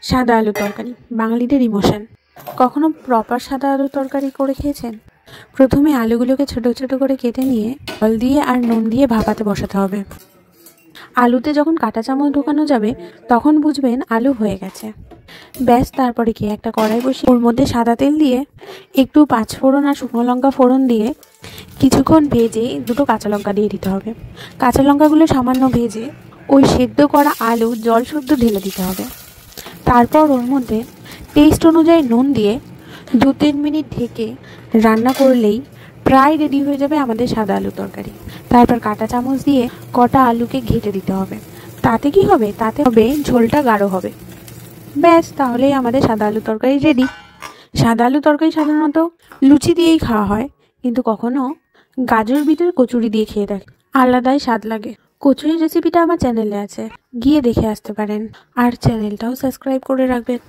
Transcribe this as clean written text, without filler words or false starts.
সাদা আলুর তরকারি বাঙালিদের ইমোশন। কখনো প্রপার সাদা আলুর তরকারি করে খেয়েছেন? প্রথমে আলুগুলোকে ছোট ছোট করে কেটে নিয়ে জল দিয়ে আর নুন দিয়ে ভাপাতে বসাতে হবে। আলুতে যখন কাঁটা চামচ ঢোকানো যাবে তখন বুঝবেন আলু হয়ে গেছে। ব্যাস, তারপরে কি একটা কড়াই বসিয়ে ওর মধ্যে সাদা তেল দিয়ে একটু পাঁচফোড়ন আর শুকনো লঙ্কা ফোড়ন দিয়ে কিছুক্ষণ ভেজে দুটো কাঁচা লঙ্কা দিয়ে দিতে হবে। কাঁচা লঙ্কাগুলো সামান্য ভেজে ওই সেদ্ধ করা আলু জল শুদ্ধ ঢেলে দিতে হবে। তারপর ওর মধ্যে টেস্ট অনুযায়ী নুন দিয়ে 2-3 মিনিট ঢেকে রান্না করলেই প্রায় রেডি হয়ে যাবে আমাদের সাদা আলুর তরকারি। তারপর কাঁটা চামচ দিয়ে কটা আলুকে ঘেটে দিতে হবে। তাতে কি হবে? তাতে হবে ঝোলটা গাঢ় হবে। ব্যাস, তাহলেই আমাদের সাদা আলুর তরকারি রেডি। সাদা আলুর তরকারি সাধারণত লুচি দিয়েই খাওয়া হয়, কিন্তু কখনো গাজর বিটের কচুরি দিয়ে খেয়ে দেখ, আলাদাই স্বাদ লাগে। কচুরির রেসিপিটা আমার চ্যানেলে আছে, গিয়ে দেখে আসতে পারেন। আর চ্যানেলটাও সাবস্ক্রাইব করে রাখবেন।